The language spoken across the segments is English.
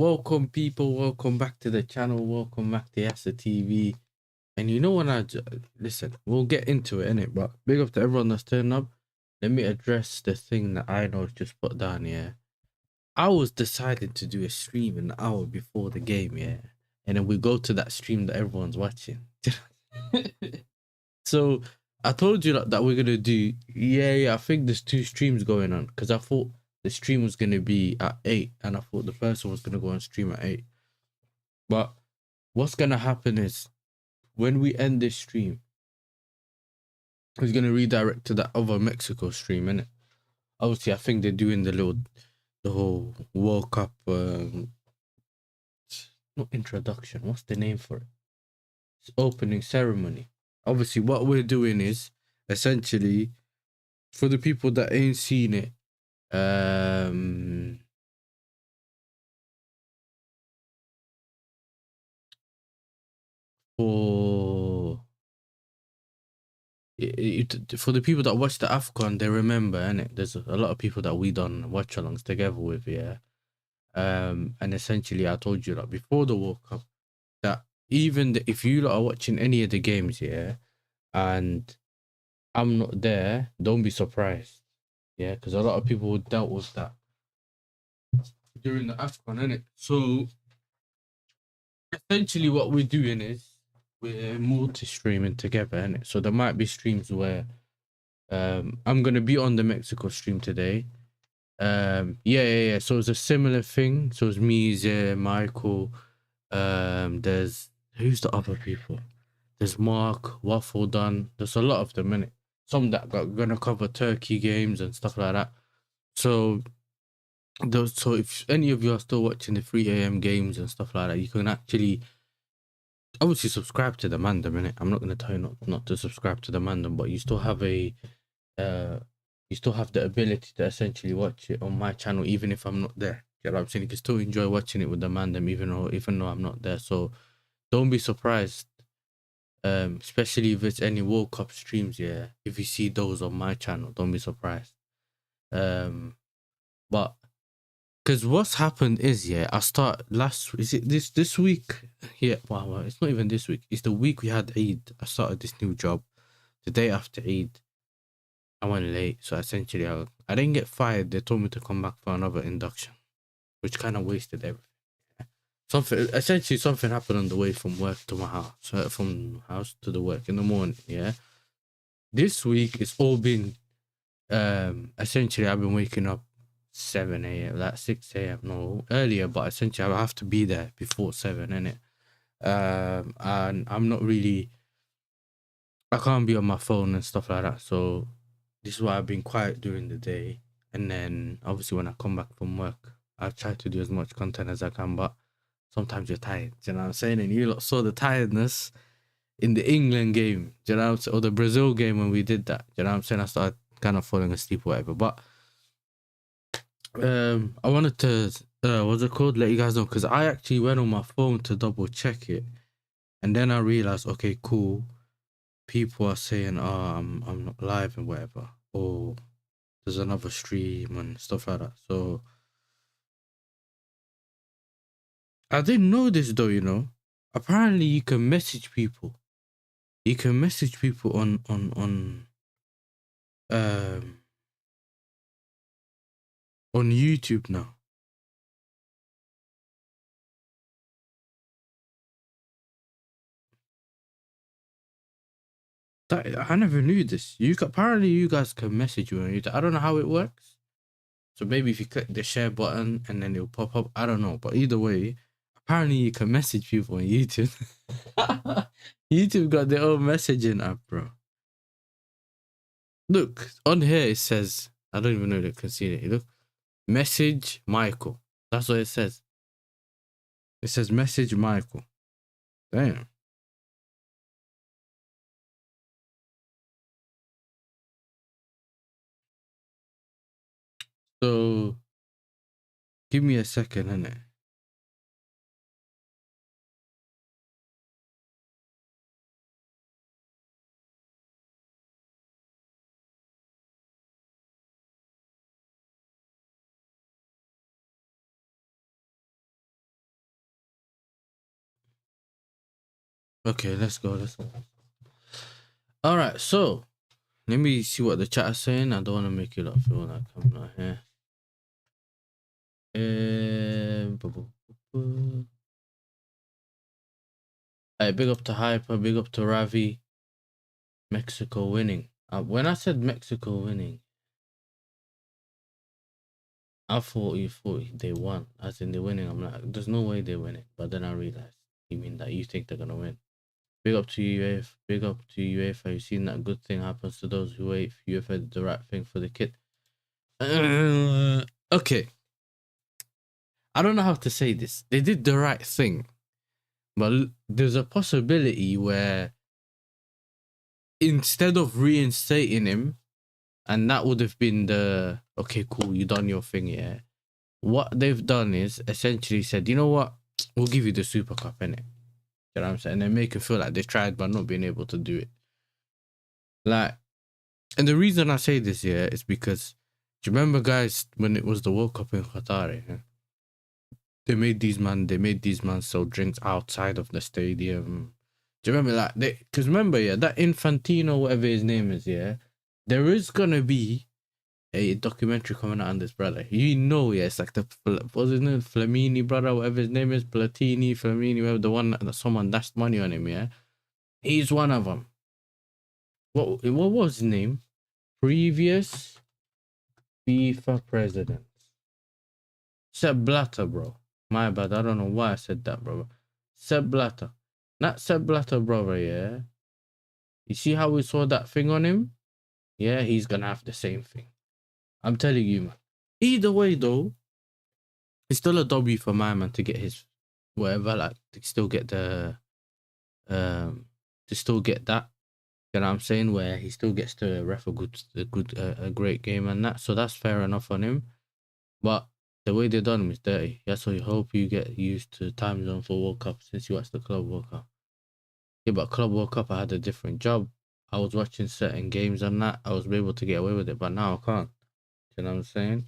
welcome people, welcome back to the channel, welcome back to Yasser TV. And you know when listen, we'll get into it innit, but big up to everyone that's turned up. Let me address the thing that I know just put down here. I was deciding to do a stream an hour before the game, yeah, and then we go to that stream that everyone's watching. So I told you that we're gonna do, yeah, I think there's 2 streams going on because I thought the stream was gonna be at 8 and I thought the person was gonna go on stream at 8. But what's gonna happen is when we end this stream, he's gonna redirect to that other Mexico stream, innit? Obviously, I think they're doing the whole World Cup, not introduction. What's the name for it? It's opening ceremony. Obviously, what we're doing is essentially for the people that ain't seen it. For for the people that watch the AFCON, they remember, innit? There's a lot of people that we done watch alongs together with, yeah. And essentially, I told you that before the World Cup, that even if you lot are watching any of the games, yeah, and I'm not there, don't be surprised, yeah, because a lot of people dealt with that during the AFCON, innit? So essentially, what we're doing is we're multi-streaming together, innit? So there might be streams where I'm gonna be on the Mexico stream today. Yeah. So it's a similar thing. So it's me, Zé, Michael. There's who's the other people? There's Mark, Waffle Done. There's a lot of them, innit? Some that got gonna cover Turkey games and stuff like that. So so if any of you are still watching the 3 a.m. games and stuff like that, you can actually obviously subscribe to the Mandem, innit? I'm not gonna tell you not to subscribe to the Mandem, but you still have you still have the ability to essentially watch it on my channel even if I'm not there. You know what I'm saying? You can still enjoy watching it with the Mandem even though I'm not there. So don't be surprised, especially if it's any World Cup streams, yeah. If you see those on my channel, don't be surprised. But because what's happened is, yeah, I start is it this week? Yeah, well, it's not even this week. It's the week we had Eid. I started this new job. The day after Eid, I went late, so essentially I didn't get fired. They told me to come back for another induction, which kind of wasted everything. Something happened on the way from work to my house, from house to the work in the morning. Yeah, this week it's all been essentially I've been waking up 7 a.m. like 6 a.m. no earlier, but essentially I have to be there before 7, innit? And I'm not really, I can't be on my phone and stuff like that, so this is why I've been quiet during the day. And then obviously when I come back from work, I try to do as much content as I can, but sometimes you're tired, do you know what I'm saying? And you lot saw the tiredness in the England game, do you know what I'm saying? Or the Brazil game when we did that, do you know what I'm saying? I started kind of falling asleep or whatever. But I wanted to what's it called? Let you guys know, because I actually went on my phone to double check it, and then I realized, okay, cool. People are saying, "Oh, I'm not live and whatever," or there's another stream and stuff like that. So I didn't know this though, you know. Apparently, you can message people. You can message people um on YouTube now. That I never knew this. Apparently you guys can message you on YouTube. I don't know how it works. So maybe if you click the share button and then it'll pop up. I don't know. But either way, apparently you can message people on YouTube. YouTube got their own messaging app, bro. Look, on here it says, I don't even know if they can see it. Look, message Michael. That's what it says. It says message Michael. Damn. So give me a second, innit? Okay, let's go. Let's go. All right, so let me see what the chat is saying. I don't want to make you lot feel like I'm not here. Hey, big up to Hyper, big up to Ravi. Mexico winning. When I said Mexico winning, I thought you thought they won, as in they're winning. I'm like, there's no way they're winning. But then I realized you mean that you think they're gonna win. Big up to UEFA. Big up to UEFA. You've seen that good thing happens to those who wait. UEFA did the right thing for the kid. Okay. I don't know how to say this. They did the right thing, but there's a possibility where instead of reinstating him, and that would have been the okay, cool, you done your thing, yeah. What they've done is essentially said, you know what, we'll give you the Super Cup, innit? You know what I'm saying? And they make it feel like they tried but not being able to do it. Like, and the reason I say this, yeah, is because do you remember, guys, when it was the World Cup in Qatar, yeah? They made these man sell drinks outside of the stadium. Do you remember that? Because remember, yeah, that Infantino, whatever his name is, yeah, there is gonna be a documentary coming out on this brother. You know, yeah, it's like the what's his name, Flamini brother, whatever his name is, Platini, Flamini, whatever, the one that someone dashed money on him, yeah. He's one of them. What was his name? Previous FIFA president. Sepp Blatter, bro. My bad. I don't know why I said that, bro. Sepp Blatter. Not Sepp Blatter, brother, yeah. You see how we saw that thing on him? Yeah, he's gonna have the same thing. I'm telling you, man. Either way, though, it's still a W for my man to get his whatever, like to still get the to still get that. You know what I'm saying? Where he still gets to ref a great game and that. So that's fair enough on him. But the way they done him is dirty. Yeah, so I hope you get used to time zone for World Cup since you watched the Club World Cup. Yeah, but Club World Cup, I had a different job. I was watching certain games and that. I was able to get away with it, but now I can't. You know what I'm saying?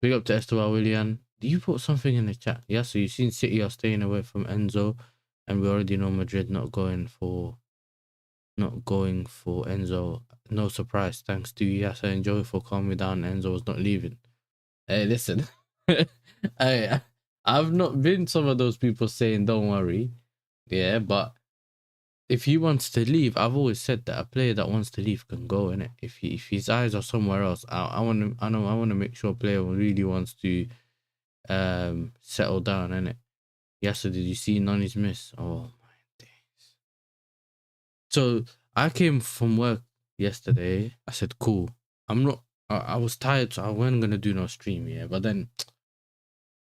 Big up to Esteban Willian. Do you put something in the chat? Yeah, so you've seen City are staying away from Enzo, and we already know Madrid not going for Enzo. No surprise. Thanks to you, Yasser and Joey, for calming me down. Enzo was not leaving. Hey, listen. I've not been some of those people saying don't worry. Yeah, but if he wants to leave, I've always said that a player that wants to leave can go, innit? If his eyes are somewhere else, I want to make sure a player really wants to settle down, innit? Yesterday, did you see Nani's miss? Oh my days. So I came from work yesterday. I said, cool. I was tired, so I wasn't gonna do no stream, yeah. But then,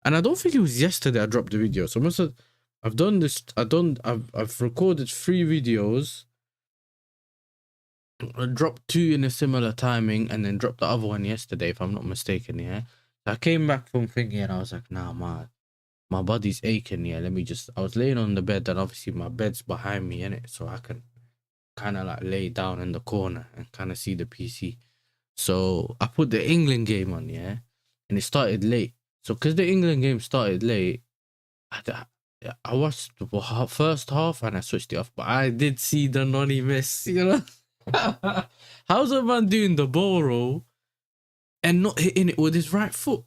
and I don't think it was yesterday I dropped the video. So I must have, I've done this. I've recorded 3 videos. I dropped 2 in a similar timing, and then dropped the other one yesterday, if I'm not mistaken. Yeah. So I came back from thinking, and I was like, nah, my body's aching. Yeah, I was laying on the bed, and obviously my bed's behind me, innit? So I can kind of like lay down in the corner and kind of see the PC. So I put the England game on, yeah, and it started late. So because the England game started late, I watched the first half and I switched it off. But I did see the nonny miss, you know. How's a man doing the ball roll and not hitting it with his right foot?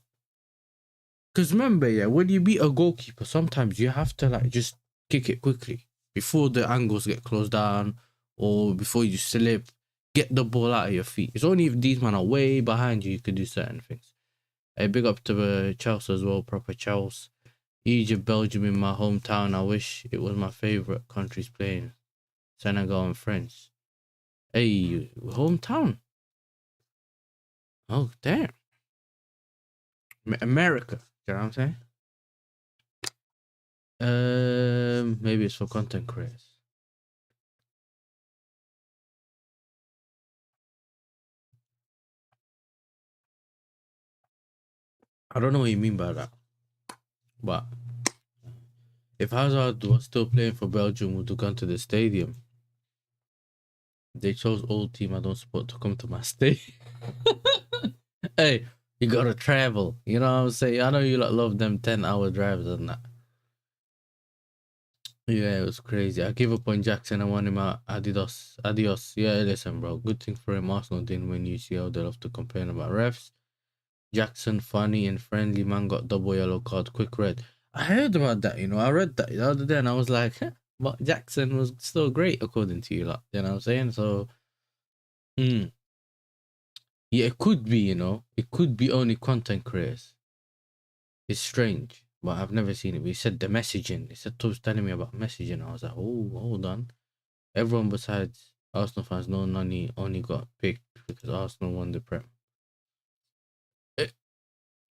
Because remember, yeah, when you beat a goalkeeper, sometimes you have to like just kick it quickly before the angles get closed down or before you slip. Get the ball out of your feet. It's only if these men are way behind you can do certain things. Hey, big up to Chelsea as well, proper Chelsea. Egypt, Belgium in my hometown. I wish it was my favourite countries playing. Senegal and France. Hey, hometown. Oh, damn. America. You know what I'm saying? Maybe it's for content creators. I don't know what you mean by that. But if Hazard was still playing for Belgium, would have gone to the stadium. They chose old team I don't support to come to my state. Hey, you gotta travel. You know what I'm saying? I know you love them 10-hour drives and that. Yeah, it was crazy. I gave up on Jackson. I want him out. Adios. Adios. Yeah, listen, bro. Good thing for him. Arsenal didn't win UCL. They love to complain about refs. Jackson, funny and friendly man, got double yellow card, quick red. I heard about that, you know. I read that the other day and I was like, huh, but Jackson was still great according to you, like, you know what I'm saying? So, mm, yeah, it could be, you know, it could be only content creators. It's strange, but I've never seen it. We said the messaging. He said Toby's telling me about messaging. I was like, oh, hold on. Everyone besides Arsenal fans know Nani only got picked because Arsenal won the Prem.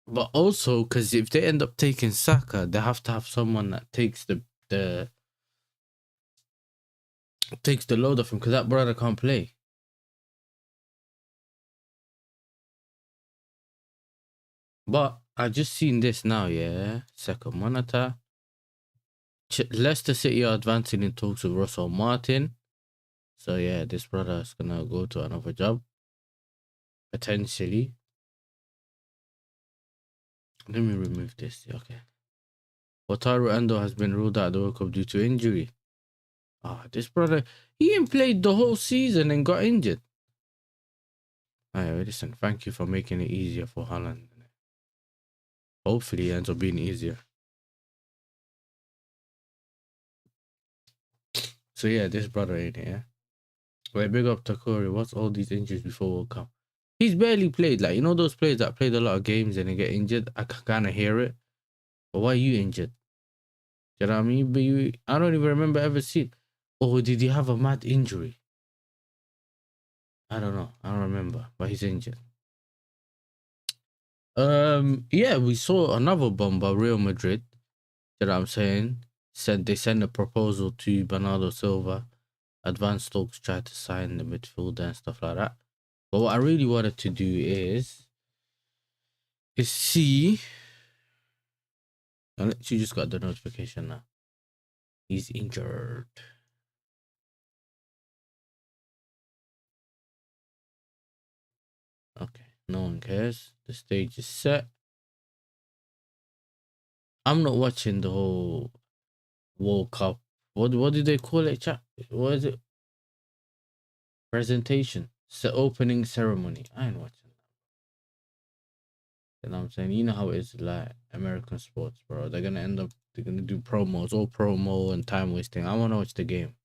But also, because if they end up taking Saka, they have to have someone that the takes the load off him because that brother can't play. But I just seen this now, yeah. Second monitor. Leicester City are advancing in talks with Russell Martin. So yeah, this brother is gonna go to another job potentially. Let me remove this. Okay. Wataru Endo has been ruled out of the World Cup due to injury. This brother, he ain't played the whole season and got injured. Alright, listen, thank you for making it easier for Haaland. Hopefully it ends up being easier. So yeah, this brother in here. Wait, big up Takori. What's all these injuries before World Cup? He's barely played. Like, you know those players that played a lot of games and they get injured? I can kind of hear it. But why are you injured? You know what I mean? But I don't even remember ever seeing. Or did he have a mad injury? I don't know. I don't remember. But he's injured. Yeah, we saw another bomb by Real Madrid. You know what I'm saying? They sent a proposal to Bernardo Silva. Advanced talks tried to sign the midfielder and stuff like that. But what I really wanted to do is see. I literally just got the notification now. He's injured. Okay, no one cares. The stage is set. I'm not watching the whole World Cup. What did they call it, chat? What is it? Presentation. Opening ceremony. I ain't watching that. You know what I'm saying? You know how it is like American sports, bro. They're gonna do promos, all promo and time wasting. I wanna watch the game.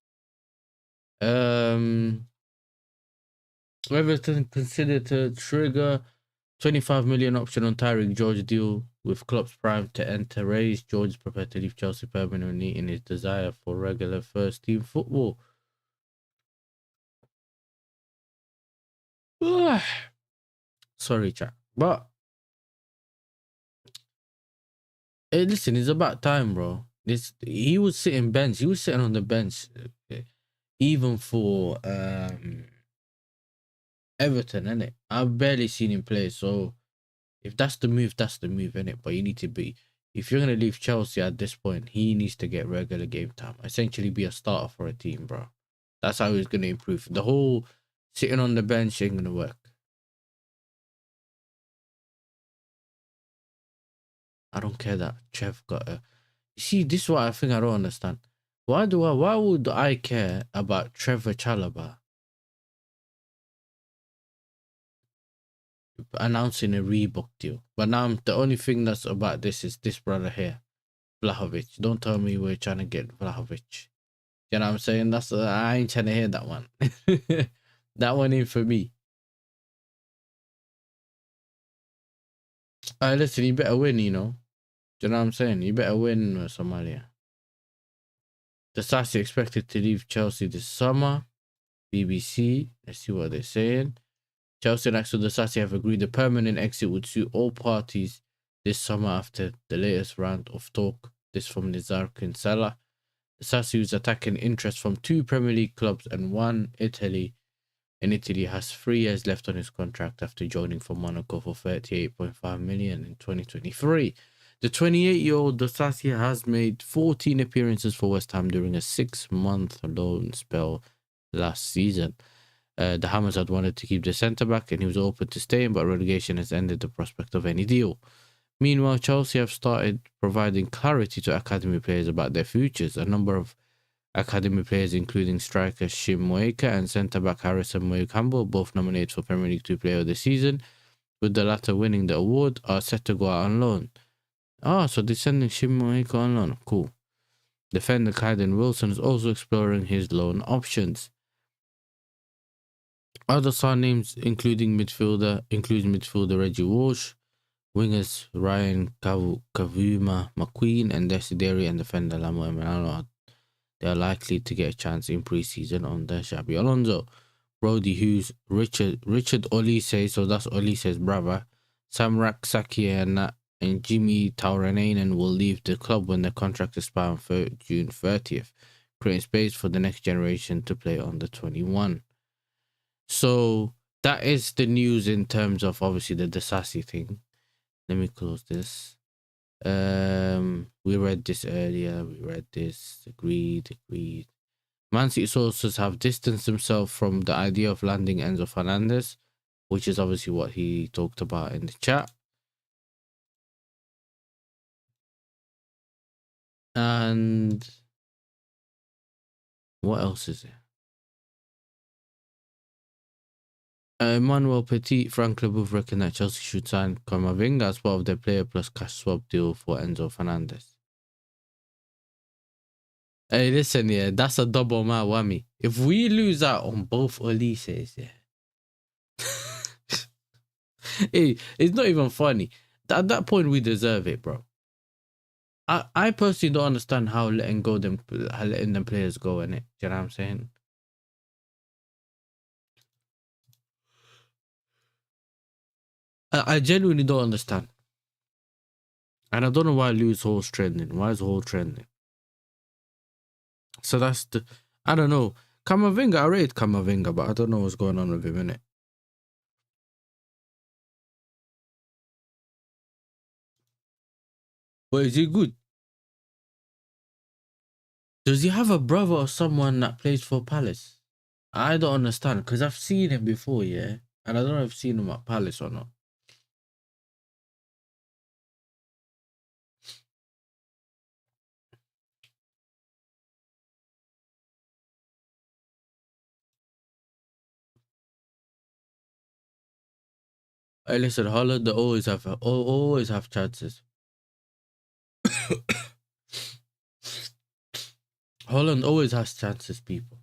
Everton considered to trigger 25 million option on Tyreek George deal with Klopp's prime to enter race. George is prepared to leave Chelsea permanently in his desire for regular first team football. Sorry, chat. But hey, listen, it's about time, bro. He was sitting bench. He was sitting on the bench, even for Everton, innit? I've barely seen him play, so if that's the move, that's the move, innit? But you need to be, if you're gonna leave Chelsea at this point, he needs to get regular game time. Essentially, be a starter for a team, bro. That's how he's gonna improve. The whole sitting on the bench ain't gonna work. I don't care that Trev got a. You see, this is what I think I don't understand. Why would I care about Trevor Chalobah announcing a Reebok deal? But now the only thing that's about this is this brother here, Vlahovic. Don't tell me we're trying to get Vlahovic. You know what I'm saying? I ain't trying to hear that one. That one ain't for me. Listen, you better win, you know. Do you know what I'm saying? You better win, Somalia. Disasi expected to leave Chelsea this summer. BBC. Let's see what they're saying. Chelsea and Axel Disasi have agreed a permanent exit would suit all parties this summer after the latest round of talk. This from Nizar Kinsella. Disasi, who's attacking interest from 2 Premier League clubs and 1 Italy. In Italy, has 3 years left on his contract after joining from Monaco for 38.5 million in 2023. The 28-year-old Disasi has made 14 appearances for West Ham during a 6-month loan spell last season. The Hammers had wanted to keep the centre-back and he was open to staying, but relegation has ended the prospect of any deal. Meanwhile, Chelsea have started providing clarity to academy players about their futures. A number of academy players, including striker Shim Moeka and centre-back Harrison Moe Campbell, both nominated for Premier League 2 Player of the Season, with the latter winning the award, are set to go out on loan. So they're sending Shim Moeka on loan. Cool. Defender Kaiden Wilson is also exploring his loan options. Other sign names including midfielder Reggie Walsh, wingers Ryan Kavuma McQueen and Desideri, and defender Lamo Emiliano. They are likely to get a chance in pre-season on the Xabi Alonso. Brody Hughes, Richard Olise, so that's Olise's brother, Samrak Sakiana and Jimmy Tauranen will leave the club when their contract expires on June 30th, creating space for the next generation to play on the 21. So that is the news in terms of obviously the Disasi thing. Let me close this. We read this earlier. Agreed. Man City sources have distanced themselves from the idea of landing Enzo Fernandez, which is obviously what he talked about in the chat. And what else is there? Emmanuel Petit, Frank Leboeuf reckon that Chelsea should sign Camavinga as part of their player plus cash swap deal for Enzo Fernandez. Hey, listen, yeah, that's a double my whammy. If we lose out on both Olises, yeah. Hey, it's not even funny. At that point, we deserve it, bro. I personally don't understand how letting them players go in it. Do you know what I'm saying? I genuinely don't understand. And I don't know why Louis Hall's trending. Why is Hall trending? So that's the... I don't know. Camavinga, I rate Camavinga, but I don't know what's going on with him, innit? But is he good? Does he have a brother or someone that plays for Palace? I don't understand, because I've seen him before, yeah? And I don't know if I've seen him at Palace or not. Hey, listen, Holland, they always have chances. Holland always has chances, people.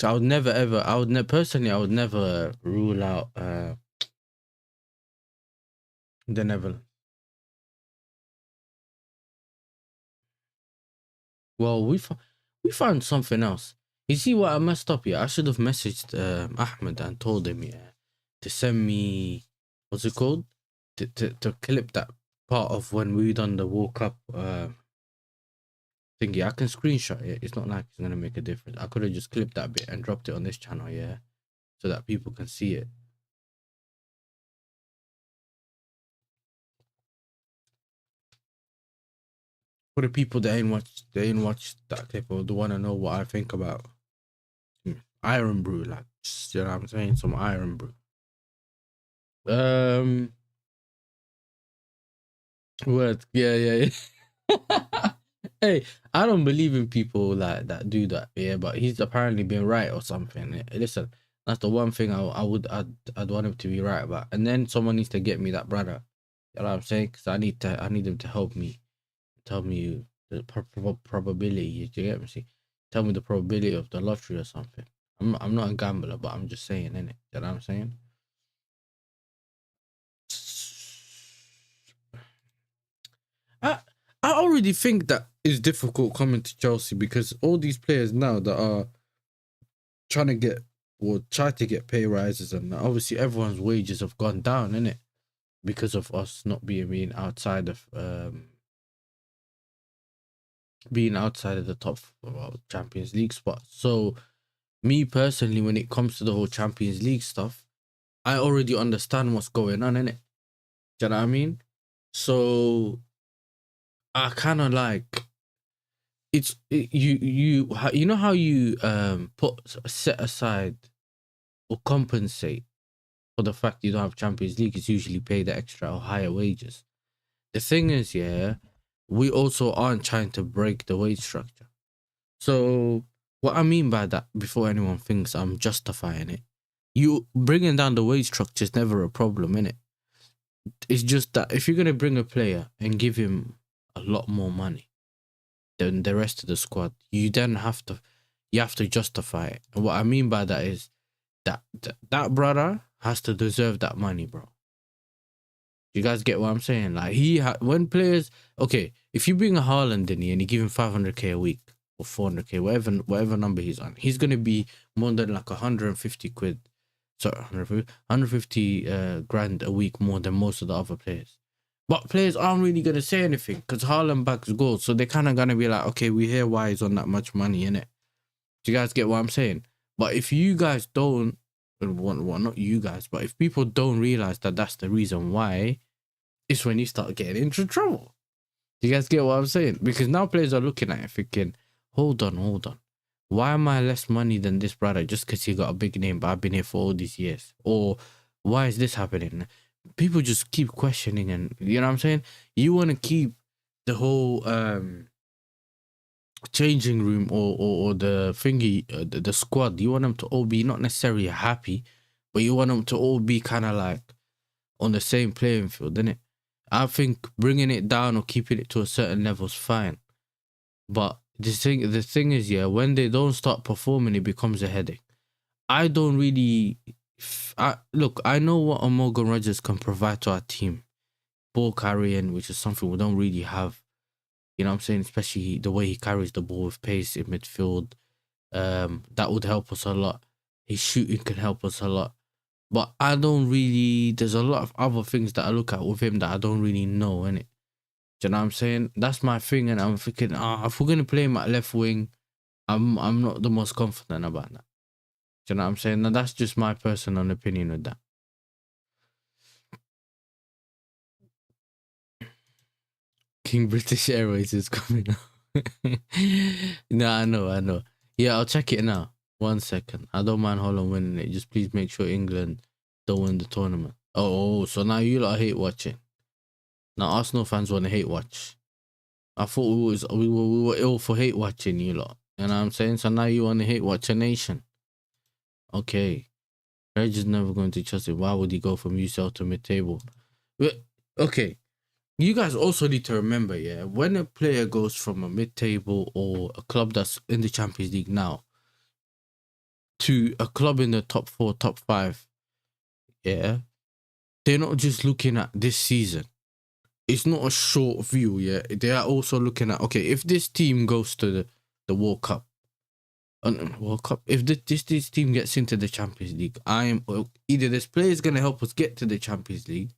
So I would never ever, I would never rule out the Netherlands. Well, we found something else. You see what I messed up here? I should have messaged Ahmed and told him, yeah, to send me, what's it called? To clip that part of when we done the World Cup thingy. I can screenshot it. It's not like it's gonna make a difference. I could have just clipped that bit and dropped it on this channel, yeah, so that people can see it. For the people that ain't watched that clip or don't want to know what I think about Iron Brew, like, you know what I'm saying, some Iron Brew. Word, yeah. Hey, I don't believe in people like that do that, yeah, but he's apparently been right or something. Listen, that's the one thing I'd want him to be right about. And then someone needs to get me that brother. You know what I'm saying? Because I need him to help me, tell me the probability. You get me? See, tell me the probability of the lottery or something. I'm not a gambler, but I'm just saying, innit? You know what I'm saying? I already think that it's difficult coming to Chelsea because all these players now that are trying to get or try to get pay rises, and obviously everyone's wages have gone down, innit? Because of us not being outside of the top Champions League spot. So me personally, when it comes to the whole Champions League stuff, I already understand what's going on, innit? Do you know what I mean? So I kind of like, you know how you set aside or compensate for the fact you don't have Champions League is usually pay the extra or higher wages. The thing is, yeah, we also aren't trying to break the wage structure. So what I mean by that, before anyone thinks I'm justifying it, you bringing down the wage structure is never a problem, innit? It's just that if you're gonna bring a player and give him a lot more money than the rest of the squad, you have to justify it. And what I mean by that is that brother has to deserve that money, bro. You guys get what I'm saying? Like when players, okay, if you bring a Haaland in here and you give him 500k a week or 400k, whatever number he's on, he's gonna be more than like 150 quid, sorry, 150 grand a week more than most of the other players. But players aren't really gonna say anything because Haaland backs goals, so they're kind of gonna be like, okay, we hear why he's on that much money, innit? Do you guys get what I'm saying? But if you guys don't, well, not you guys, but if people don't realize that that's the reason why, it's when you start getting into trouble. Do you guys get what I'm saying? Because now players are looking at it thinking, hold on. Why am I less money than this brother just because he got a big name, but I've been here for all these years? Or why is this happening? People just keep questioning, and you know what I'm saying? You want to keep the whole changing room or the thingy, the squad, you want them to all be not necessarily happy, but you want them to all be kind of like on the same playing field, innit? I think bringing it down or keeping it to a certain level is fine, but the thing is, yeah, when they don't start performing, it becomes a headache. I don't really, look, I know what Morgan Rogers can provide to our team, ball carrying, which is something we don't really have. You know what I'm saying? Especially the way he carries the ball with pace in midfield. That would help us a lot. His shooting can help us a lot. But I don't really, there's a lot of other things that I look at with him that I don't really know, innit? Do you know what I'm saying? That's my thing, and I'm thinking, if we're gonna play him at left wing, I'm not the most confident about that. Do you know what I'm saying? Now that's just my personal opinion with that. King British Airways is coming up. No, I know. Yeah, I'll check it now. 1 second. I don't mind Holland winning it. Just please make sure England don't win the tournament. Oh, so now you lot hate watching. Now Arsenal fans want to hate watch. I thought we were ill for hate watching, you lot. You know what I'm saying? So now you want to hate watch a nation. Okay. Reg is never going to trust it. Why would he go from UCL to mid-table? Okay. You guys also need to remember, yeah, when a player goes from a mid-table or a club that's in the Champions League now to a club in the top 4, top 5, yeah, they're not just looking at this season. It's not a short view, yeah. They are also looking at, okay, if this team goes to the World Cup, if this team gets into the Champions League, either this player is going to help us get to the Champions League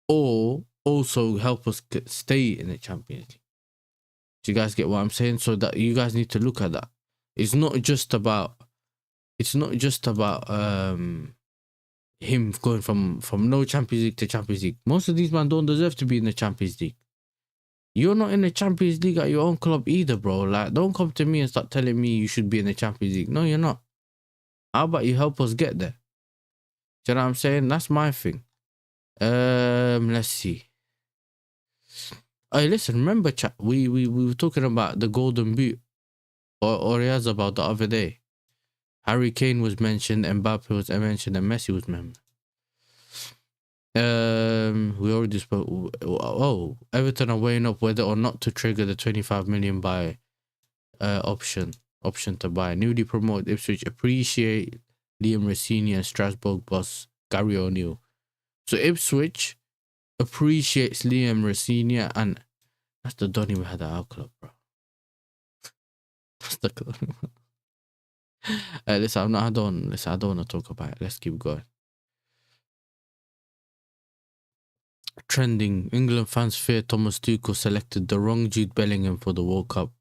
or also help us stay in the Champions League. Do you guys get what I'm saying? So that you guys need to look at that. It's not just about him going from no Champions League to Champions League. Most of these men don't deserve to be in the Champions League. You're not in the Champions League at your own club either, bro. Like, don't come to me and start telling me you should be in the Champions League. No, you're not. How about you help us get there? Do you know what I'm saying? That's my thing. Let's see. Hey, listen, remember, chat, we were talking about the Golden Boot or about the other day. Harry Kane was mentioned, Mbappe was mentioned, and Messi was mentioned. We already spoke. Oh, Everton are weighing up whether or not to trigger the 25 million buy option to buy. Newly promoted Ipswich appreciate Liam Rossini and Strasbourg boss Gary O'Neill. So Ipswich appreciates Liam Rossini, and that's the Donny we had at our club, bro. That's the club. Listen, I don't want to talk about it. Let's keep going. Trending. England fans fear Thomas Tuchel selected the wrong Jude Bellingham for the World Cup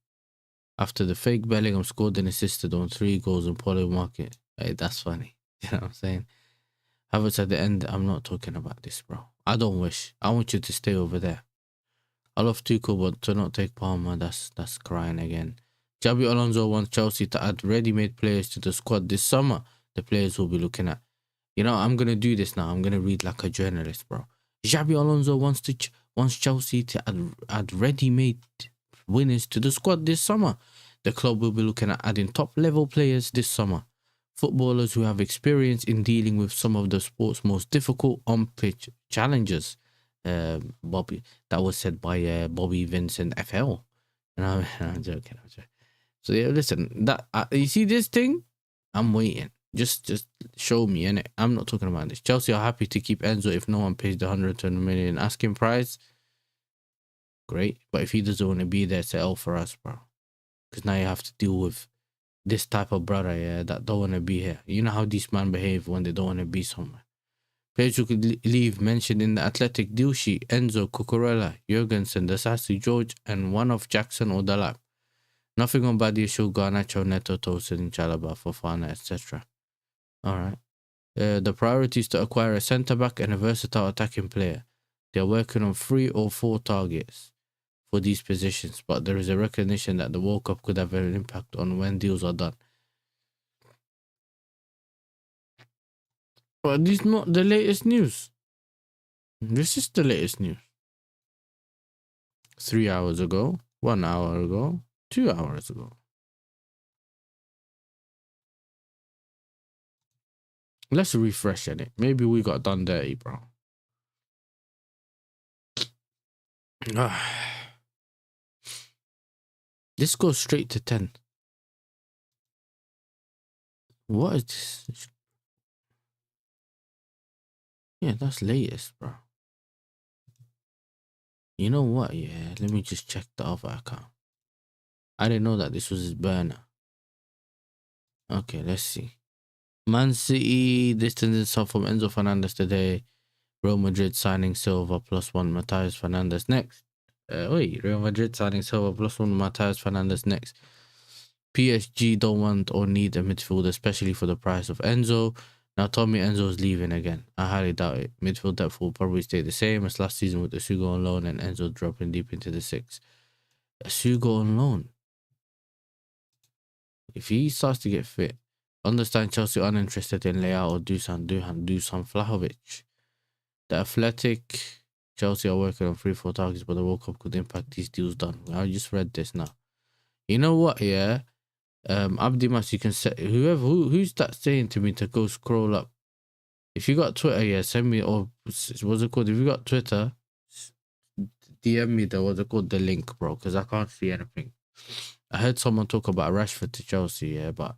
after the fake Bellingham scored and assisted on 3 goals in Polo Market. Hey, that's funny. You know what I'm saying? Havertz at the end, I'm not talking about this, bro. I don't wish. I want you to stay over there. I love Tuchel, but to not take Palmer, that's crying again. Xabi Alonso wants Chelsea to add ready-made players to the squad this summer. The players we'll be looking at. You know, I'm gonna do this now. I'm gonna read like a journalist, bro. Xabi Alonso wants Chelsea to add ready-made winners to the squad this summer. The club will be looking at adding top-level players this summer. Footballers who have experience in dealing with some of the sport's most difficult on-pitch challenges. Bobby, that was said by Bobby Vincent FL. And I'm joking. So yeah, listen, that you see this thing, I'm waiting. Just show me, innit? I'm not talking about this. Chelsea are happy to keep Enzo if no one pays the 120 million asking price. Great, but if he doesn't want to be there, it's L for us, bro. Because now you have to deal with this type of brother, yeah, that don't want to be here. You know how these men behave when they don't want to be somewhere. Players who could leave mentioned in the Athletic deal sheet: Enzo, Cucurella, Jurgensen, Dasasi, George, and one of Jackson or Dalap. Nothing on Badiashile, Garnacho, Neto, Tosin, Chalaba, Fofana, etc. Alright. The priority is to acquire a centre-back and a versatile attacking player. They are working on 3 or 4 targets for these positions, but there is a recognition that the World Cup could have an impact on when deals are done. But this is not the latest news. This is the latest news. 3 hours ago, 1 hour ago, 2 hours ago. Let's refresh it. Maybe we got done dirty, bro. This goes straight to 10. What is this? Yeah, that's latest, bro. You know what? Yeah, let me just check the other account. I didn't know that this was his burner. Okay, let's see. Man City distance itself from Enzo Fernandez today. Real Madrid signing Silva +1 Matthias Fernandez next. Real Madrid signing Silva +1 Matthias Fernandez next. PSG don't want or need a midfielder, especially for the price of Enzo. Now Tommy Enzo's leaving again. I highly doubt it. Midfield depth will probably stay the same as last season with Asugo on loan and Enzo dropping deep into the 6. Asugo on loan. If he starts to get fit, understand Chelsea uninterested in Leao or Dusan Vlahovic. The Athletic, Chelsea are working on 3-4 targets, but the World Cup could impact these deals done. I just read this now. You know what? Yeah, Abdimas, you can say who's that saying to me to go scroll up. If you got Twitter, yeah, send me, or what's it called? If you got Twitter, DM me the link, bro, because I can't see anything. I heard someone talk about Rashford to Chelsea, yeah, but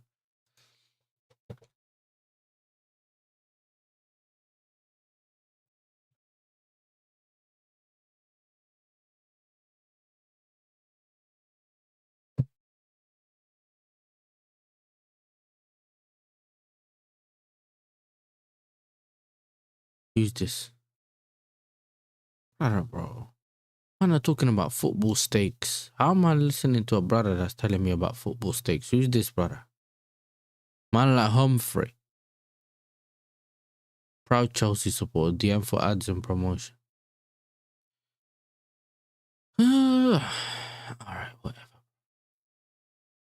who's this? I don't know, bro. Man are talking about football stakes. How am I listening to a brother that's telling me about football stakes? Who's this brother? Man like Humphrey. Proud Chelsea supporter. DM for ads and promotion. Alright, whatever.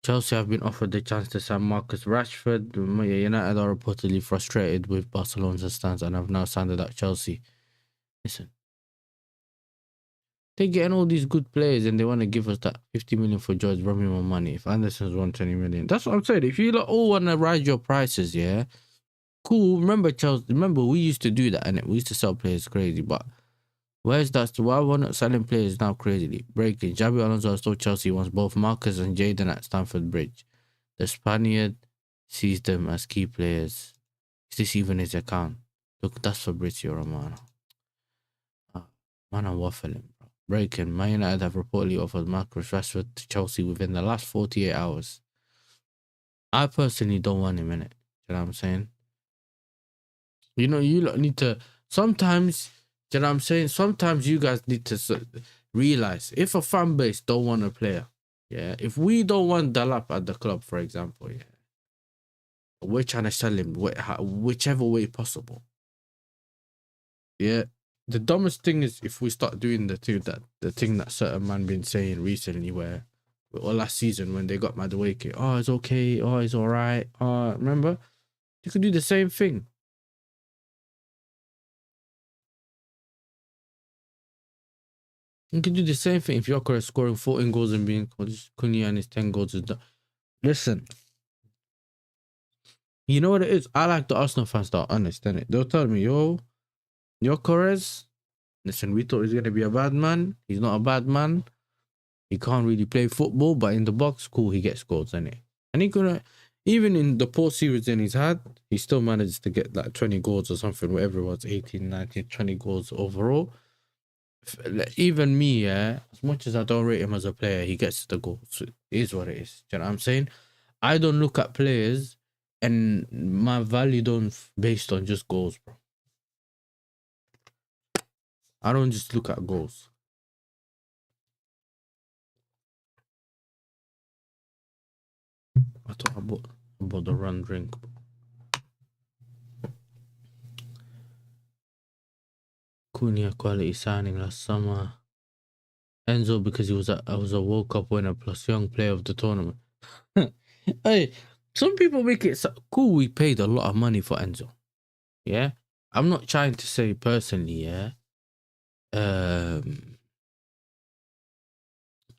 Chelsea have been offered the chance to sign Marcus Rashford. United are reportedly frustrated with Barcelona's stance and have now signed up Chelsea. Listen. They're getting all these good players and they want to give us that 50 million for George Romeo money. If Anderson's 120 million. That's what I'm saying. If you all want to ride your prices, yeah, cool. Remember, Chelsea, we used to do that, and we used to sell players crazy, but where's that? Why we're not selling players now crazily? Breaking. Xabi Alonso has told Chelsea wants both Marcus and Jadon at Stamford Bridge. The Spaniard sees them as key players. Is this even his account? Look, that's Fabrizio Romano. Man, I'm waffling, bro. Breaking. Man United have reportedly offered Marcus Rashford to Chelsea within the last 48 hours. I personally don't want him in it. You know what I'm saying? You know, you need to... Sometimes... You know what I'm saying? Sometimes you guys need to realize if a fan base don't want a player, yeah, if we don't want Dalap at the club, for example, yeah, we're trying to sell him whichever way possible. Yeah. the dumbest thing is if we start doing the thing that certain man been saying recently, where or last season when they got Madueke, oh it's okay, oh it's all right, remember you could do the same thing. You can do the same thing if Yokor is scoring 14 goals and being Cunha and his 10 goals is done. Listen, you know what it is? I like the Arsenal fans that are honest, innit? They'll tell me, yo, Yokores, listen, we thought he was going to be a bad man. He's not a bad man. He can't really play football, but in the box, cool, he gets goals, innit? And he gonna, even in the poor series in he's had, he still manages to get like 20 goals or something, whatever it was, 18, 19, 20 goals overall. Even me, yeah, as much as I don't rate him as a player, he gets the goals. It is what it is. Do you know what I'm saying? I don't look at players and my value don't based on just goals, bro. I don't just look at goals. I thought about the run drink. Cunha quality signing last summer. Enzo because I was a World Cup winner plus young player of the tournament. Hey, some people make it so cool. We paid a lot of money for Enzo. Yeah, I'm not trying to say personally. Yeah,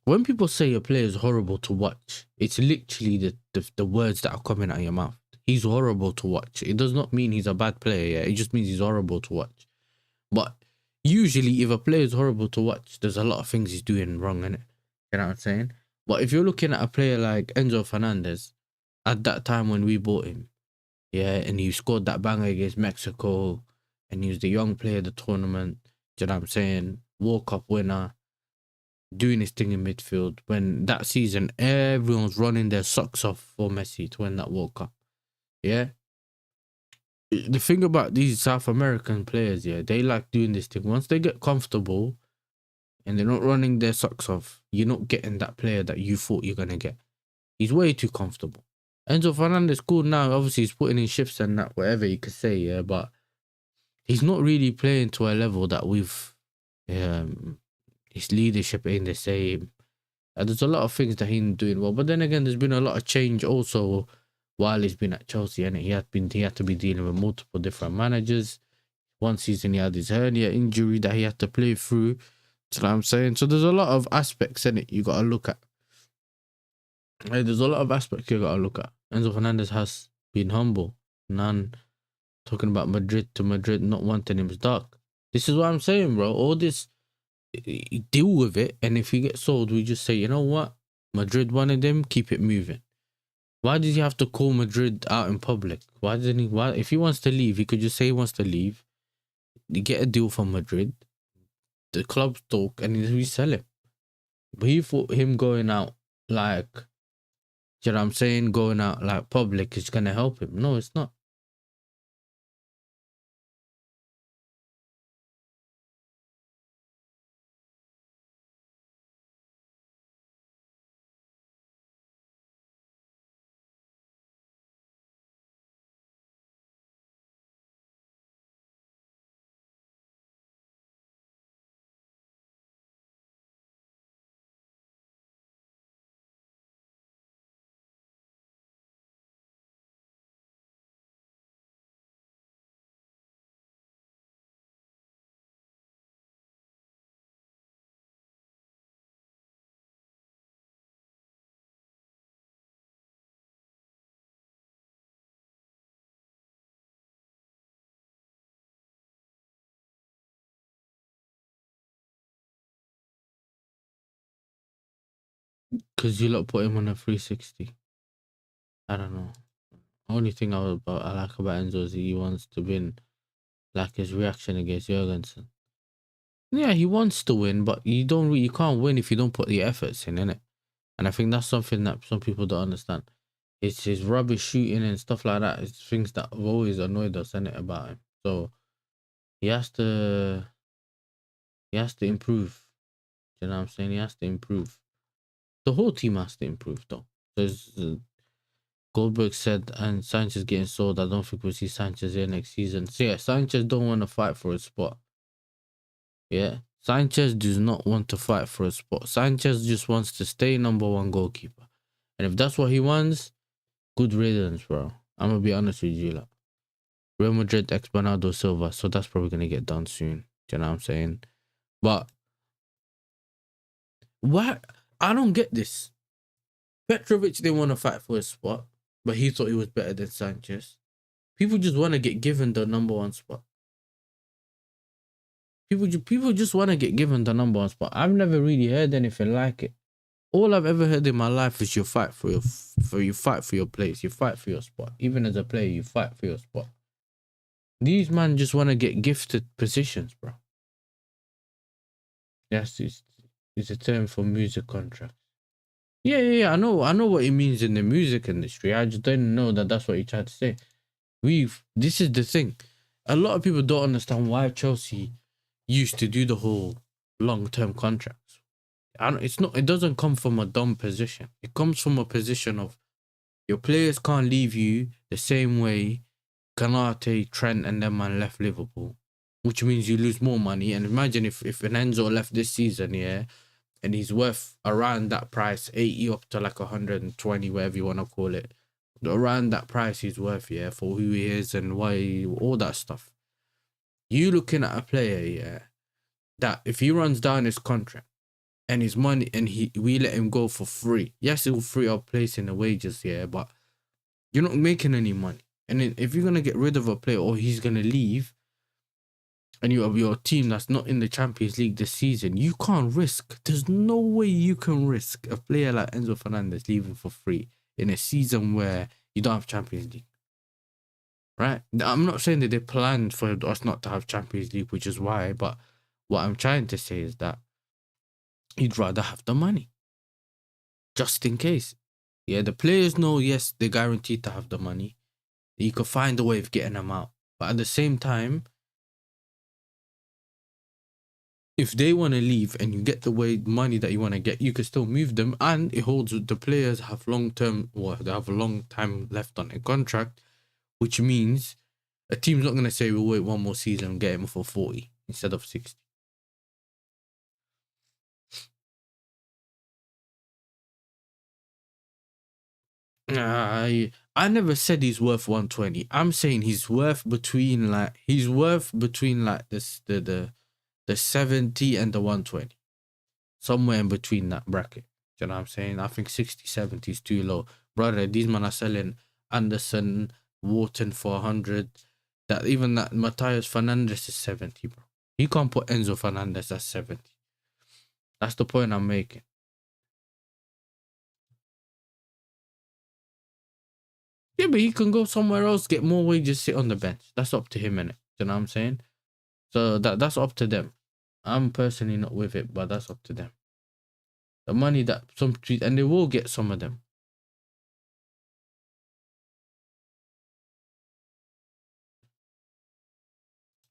when people say a player is horrible to watch, it's literally the words that are coming out of your mouth. He's horrible to watch. It does not mean he's a bad player. Yeah, it just means he's horrible to watch. But usually, if a player is horrible to watch, there's a lot of things he's doing wrong in it. You know what I'm saying? But if you're looking at a player like Enzo Fernandez, at that time when we bought him, yeah, and he scored that banger against Mexico, and he was the young player of the tournament. Do you know what I'm saying? World Cup winner, doing his thing in midfield. When that season, everyone's running their socks off for Messi to win that World Cup. Yeah. The thing about these South American players, yeah, they like doing this thing. Once they get comfortable and they're not running their socks off, you're not getting that player that you thought you're gonna get. He's way too comfortable. Enzo Fernandez, cool now. Obviously, he's putting in shifts and that, whatever you could say, yeah, but he's not really playing to a level that we've. His leadership ain't the same. There's a lot of things that he's doing well, but then again, there's been a lot of change also while he's been at Chelsea, and he had to be dealing with multiple different managers. One season he had his hernia injury that he had to play through. Do you know what I'm saying? So there's a lot of aspects in it you gotta look at. There's a lot of aspects you gotta look at. Enzo Fernandez has been humble. None talking about Madrid to Madrid not wanting him is dark. This is what I'm saying, bro. All this, deal with it, and if he gets sold, we just say, you know what, Madrid wanted him, keep it moving. Why did he have to call Madrid out in public? Why didn't he? Why, if he wants to leave, he could just say he wants to leave. You get a deal from Madrid, the club talk, and we sell him. But he thought him going out like, you know what I'm saying, going out like public is gonna help him. No, it's not. Because you lot put him on a 360. I don't know. Only thing I like about Enzo is he wants to win, like his reaction against Jurgensen. Yeah, he wants to win, but you can't win if you don't put the efforts in it. And I think that's something that some people don't understand. It's his rubbish shooting and stuff like that. It's things that have always annoyed us, innit, about him. So he has to improve. You know what I'm saying? He has to improve. The whole team has to improve, though. Because Goldberg said, and Sanchez getting sold. I don't think we'll see Sanchez here next season. So yeah, Sanchez don't want to fight for his spot. Yeah. Sanchez does not want to fight for a spot. Sanchez just wants to stay number one goalkeeper. And if that's what he wants, good riddance, bro. I'm gonna be honest with you, like Real Madrid ex Bernardo Silva, so that's probably gonna get done soon. Do you know what I'm saying? But what I don't get this. Petrovic didn't want to fight for a spot, but he thought he was better than Sanchez. People just want to get given the number one spot. People just want to get given the number one spot. I've never really heard anything like it. All I've ever heard in my life is you fight for you fight for your place, you fight for your spot. Even as a player, you fight for your spot. These men just want to get gifted positions, bro. Yes, it's a term for music contracts. Yeah. I know what it means in the music industry. I just didn't know that that's what you tried to say. This is the thing. A lot of people don't understand why Chelsea used to do the whole long-term contracts. It doesn't come from a dumb position. It comes from a position of your players can't leave you the same way Canate, Trent, and them man left Liverpool, which means you lose more money. And imagine if an Enzo left this season, yeah, and he's worth around that price, 80 up to like 120, whatever you want to call it. Around that price he's worth, yeah, for who he is and why, all that stuff. You looking at a player, yeah, that if he runs down his contract and his money and we let him go for free, yes, it will free up place in the wages, yeah, but you're not making any money. And if you're gonna get rid of a player or he's gonna leave, and you have your team that's not in the Champions League this season, you can't risk. There's no way you can risk a player like Enzo Fernandez leaving for free in a season where you don't have Champions League. Right? I'm not saying that they planned for us not to have Champions League, which is why, but what I'm trying to say is that you'd rather have the money. Just in case. Yeah, the players know, yes, they're guaranteed to have the money. You could find a way of getting them out. But at the same time, if they want to leave and you get the money that you want to get, you can still move them, and it holds the players have they have a long time left on a contract, which means a team's not going to say we'll wait one more season and get him for 40 instead of 60. I never said he's worth 120. I'm saying he's worth between this the 70 and the 120. Somewhere in between that bracket. Do you know what I'm saying? I think 60, 70 is too low. Brother, these men are selling Anderson, Wharton for 100. That Matthias Fernandes is 70, bro. You can't put Enzo Fernandez at 70. That's the point I'm making. Yeah, but he can go somewhere else, get more wages, sit on the bench. That's up to him, innit? Do you know what I'm saying? So that's up to them. I'm personally not with it, but that's up to them. The money that and they will get some of them.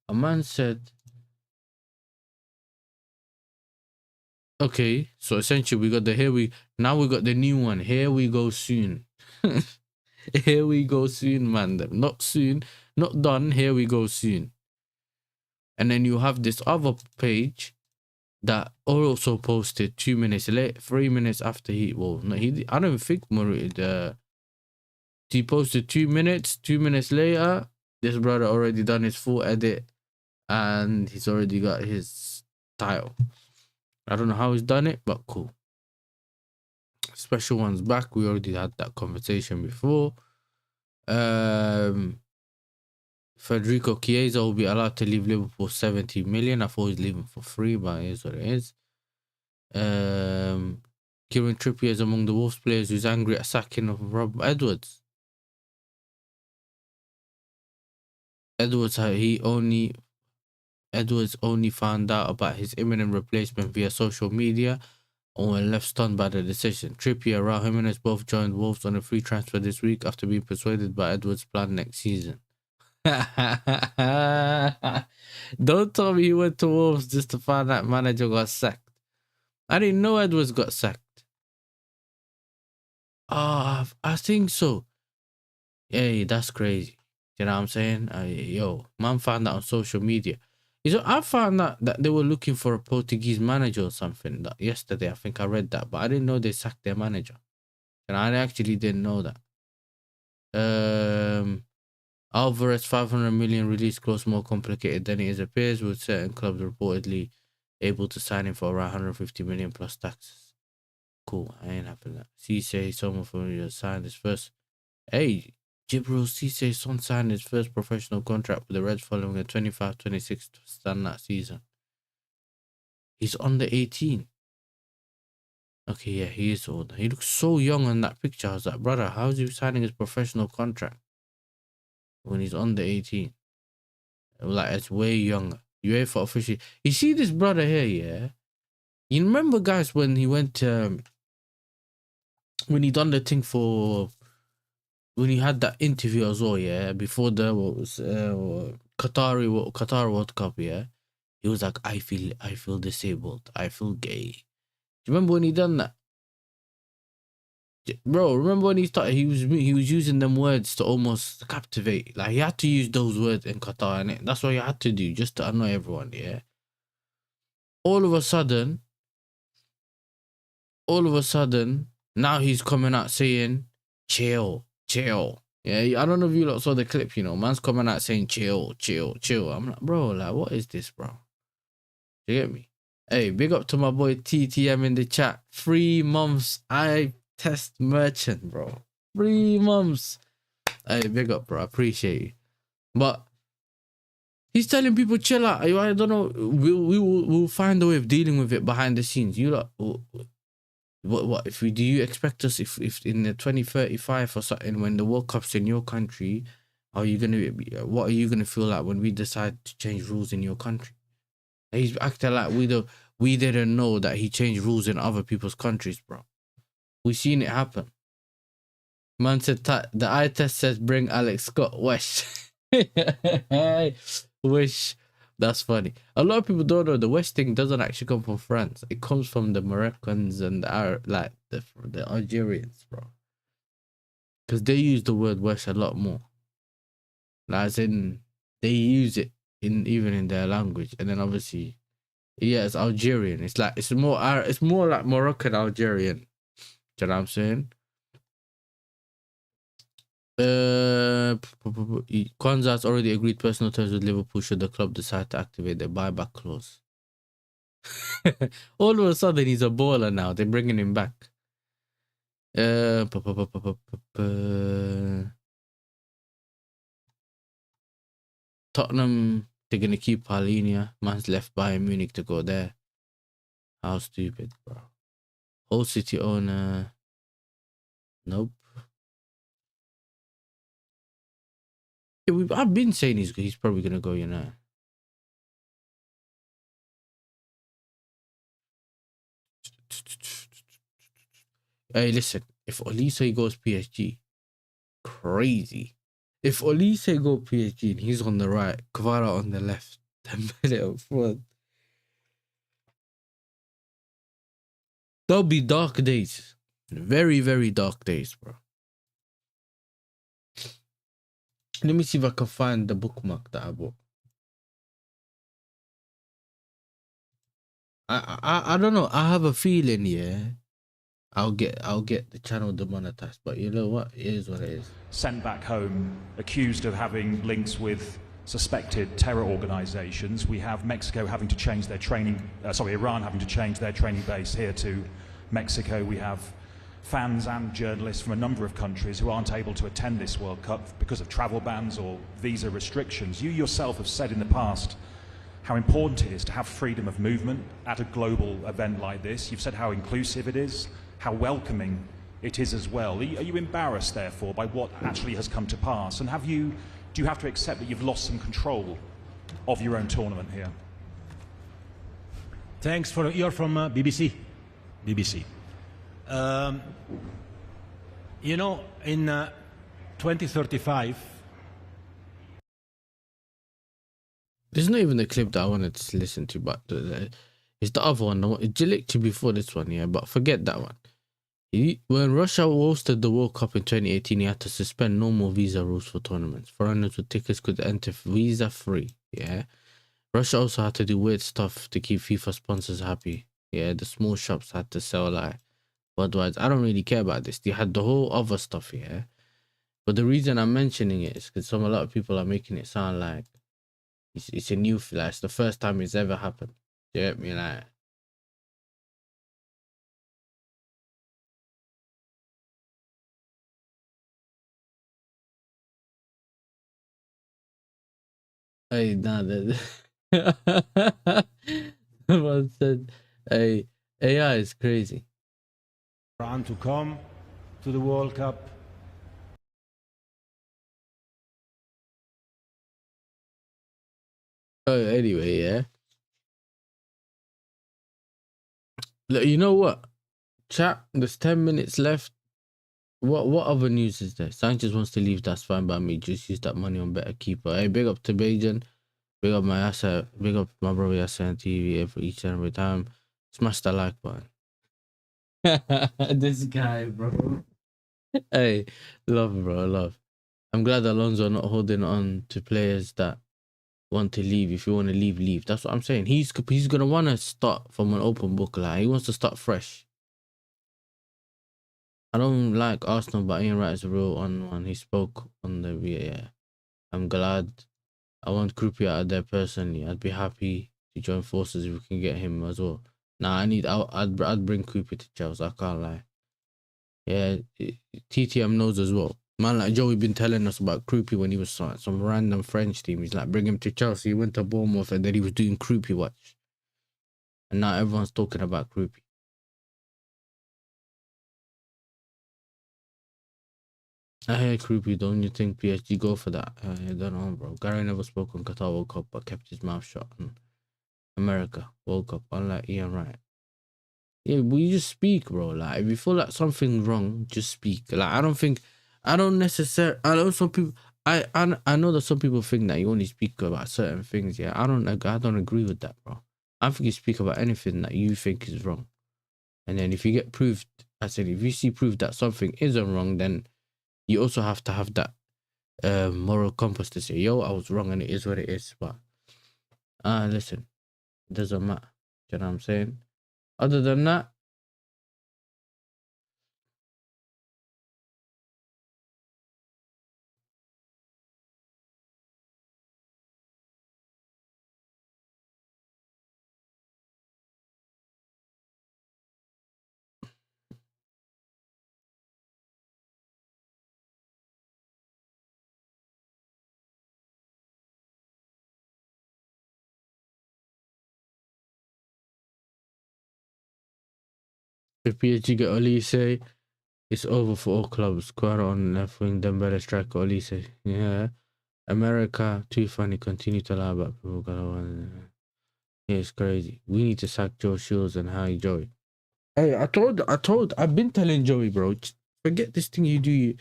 A man said, okay, so essentially we got now we got the new one. Here we go soon. Here we go soon, man. Not soon, not done. Here we go soon. And then you have this other page that also posted 2 minutes late, 3 minutes after I don't think he posted 2 minutes. 2 minutes later, this brother already done his full edit and he's already got his title. I don't know how he's done it, but cool. Special one's back. We already had that conversation before. Federico Chiesa will be allowed to leave Liverpool 70 million. I thought he's leaving for free, but it is what it is. Kieran Trippier is among the Wolves players who's angry at sacking of Rob Edwards. Edwards only found out about his imminent replacement via social media and were left stunned by the decision. Trippier and Raul Jimenez both joined Wolves on a free transfer this week after being persuaded by Edwards' plan next season. Don't tell me he went to Wolves just to find out manager got sacked. I didn't know Edwards got sacked. I think so. Hey, that's crazy. You know what I'm saying? Man found that on social media. So I found that they were looking for a Portuguese manager or something. That yesterday, I think I read that, but I didn't know they sacked their manager, and I actually didn't know that. Alvarez 500 million release clause more complicated than it appears, with certain clubs reportedly able to sign him for around 150 million plus taxes. Cool, I ain't having that. Cisse someone for you signed his first. Hey, Jibril Cisse son signed his first professional contract with the Reds following a 25-26 standout season. He's under 18. Okay, yeah, he is older. He looks so young on that picture. I was like, brother, how's he signing his professional contract when he's under 18? Like, it's way younger. UEFA officially. You see this brother here, yeah? You remember, guys, when he went when he done the thing for, when he had that interview as well, yeah, before the Qatar World Cup, yeah, he was like, I feel disabled, I feel gay. Do you remember when he done that, bro? Remember when he started? He was using them words to almost captivate. Like, he had to use those words in Qatar, and that's what he had to do just to annoy everyone. Yeah. All of a sudden, now he's coming out saying, chill. Yeah, I don't know if you lot saw the clip, you know, man's coming out saying chill. I'm like, bro, like, what is this, bro? You get me? Hey, big up to my boy TTM in the chat. 3 months eye test merchant, bro. 3 months. Hey, big up, bro. I appreciate you. But he's telling people, chill out. I don't know. We'll find a way of dealing with it behind the scenes. You lot, what if do you expect us, if in the 2035 or something, when the World Cup's in your country, what are you gonna feel like when we decide to change rules in your country? He's acting like we didn't know that he changed rules in other people's countries, bro. We seen it happen. Man said the eye test says bring Alex Scott. Wish. That's funny. A lot of people don't know the West thing doesn't actually come from France. It comes from the Moroccans and the Algerians, bro. Because they use the word West a lot more. As in, they use it even in their language. And then obviously, yeah, it's Algerian. It's more like Moroccan Algerian. Do you know what I'm saying? Kwanzaa's already agreed personal terms with Liverpool should the club decide to activate their buyback clause. All of a sudden, he's a baller now. They're bringing him back. Tottenham, they're going to keep Paulinia. Man's left Bayern Munich to go there. How stupid, bro. Whole City owner. Nope. Yeah, I've been saying he's probably going to go, you know. Hey, listen. If Olise goes PSG, crazy. If Olise go PSG and he's on the right, Kvara on the left, Dembele up front, there'll be dark days. Very, very dark days, bro. Let me see if I can find the bookmark that I bought. I don't know. I have a feeling, yeah, I'll get the channel demonetized, but you know what? It is what it is. Sent back home, accused of having links with suspected terror organizations. We have Mexico having to change their training, Iran having to change their training base here to Mexico. We have fans and journalists from a number of countries who aren't able to attend this World Cup because of travel bans or visa restrictions. You yourself have said in the past how important it is to have freedom of movement at a global event like this. You've said how inclusive it is, how welcoming it is as well. Are you embarrassed, therefore, by what actually has come to pass? And do you have to accept that you've lost some control of your own tournament here? Thanks you're from BBC. BBC. You know, in 2035. There's not even the clip that I wanted to listen to, but it's the other one. It's literally before this one, yeah. But forget that one. When Russia hosted the World Cup in 2018, he had to suspend normal visa rules for tournaments. Foreigners with tickets could enter visa free, yeah. Russia also had to do weird stuff to keep FIFA sponsors happy. Yeah, the small shops had to sell like Budweiser. I don't really care about this. They had the whole other stuff, yeah. But the reason I'm mentioning it is because a lot of people are making it sound like it's a new, like it's the first time it's ever happened. You get me? Like, hey, nah, someone said, hey, AI is crazy. Iran to come to the World Cup. Oh, anyway, yeah. Look, you know what? Chat, there's 10 minutes left. What other news is there? Sanchez wants to leave, that's fine by me. Just use that money on better keeper. Hey, big up to Bajan. Big up my Yasser. Big up my brother Yasser on TV each and every time. Smash that like button. This guy, bro. Hey, love, bro, love. I'm glad Alonso not holding on to players that want to leave. If you want to leave, leave. That's what I'm saying. He's gonna want to start from an open book. Like, he wants to start fresh. I don't like Arsenal, but Ian Wright is a real on one. He spoke on the yeah. I'm glad. I want Krupi out of there personally. I'd be happy to join forces if we can get him as well. Nah, I'd bring Krupi to Chelsea. I can't lie. Yeah, TTM knows as well. Man, like Joey been telling us about Krupi when he was some random French team. He's like, bring him to Chelsea. He went to Bournemouth and then he was doing Krupi watch. And now everyone's talking about Krupi. I hear Krupi, don't you think PSG go for that? I don't know, bro. Gary never spoke on Qatar World Cup, but kept his mouth shut on America World Cup, unlike Ian Wright. Yeah, but you just speak, bro. Like, if you feel like something's wrong, just speak. Like, I don't necessarily, I know some people, I know that some people think that you only speak about certain things, yeah. I don't agree with that, bro. I think you speak about anything that you think is wrong. And then if you get proved, I said, if you see proof that something isn't wrong, then you also have to have that moral compass to say, yo, I was wrong and it is what it is. But listen, it doesn't matter. Do you know what I'm saying? Other than that, if PSG get Olise, it's over for all clubs. Quara on left wing, Dembele striker, Olise. Yeah. America, too funny. Continue to lie about people. Yeah, it's crazy. We need to sack Joe Shields and Harry Joey. Hey, I've been telling Joey, bro, forget this thing you do,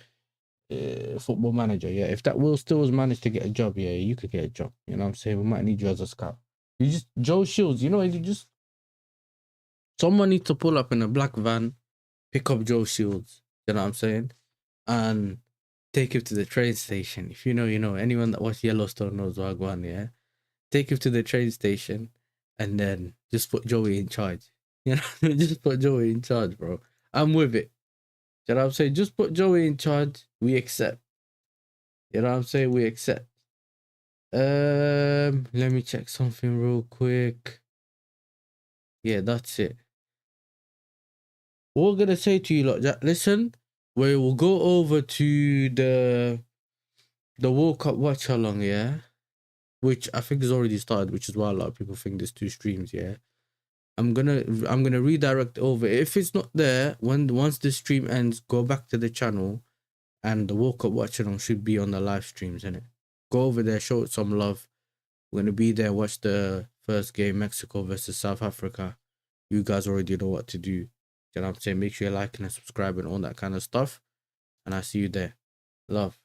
football manager. Yeah, if that Will Stills managed to get a job, yeah, you could get a job. You know what I'm saying? We might need you as a scout. You just, Joe Shields, you know, you just, someone needs to pull up in a black van, pick up Joe Shields. You know what I'm saying? And take him to the train station. If you know, you know. Anyone that watched Yellowstone knows Wagwan, yeah? Take him to the train station and then just put Joey in charge. You know, just put Joey in charge, bro. I'm with it. You know what I'm saying? Just put Joey in charge. We accept. You know what I'm saying? We accept. Let me check something real quick. Yeah, that's it. What we're gonna say to you, lot, listen, we will go over to the World Cup watch along, yeah, which I think has already started, which is why a lot of people think there's 2 streams, yeah. I'm gonna redirect over. If it's not there, once the stream ends, go back to the channel, and the World Cup watch along should be on the live streams, innit? Go over there, show it some love. We're gonna be there, watch the first game, Mexico versus South Africa. You guys already know what to do. You know what I'm saying? Make sure you're liking and subscribing, all that kind of stuff. And I see you there. Love.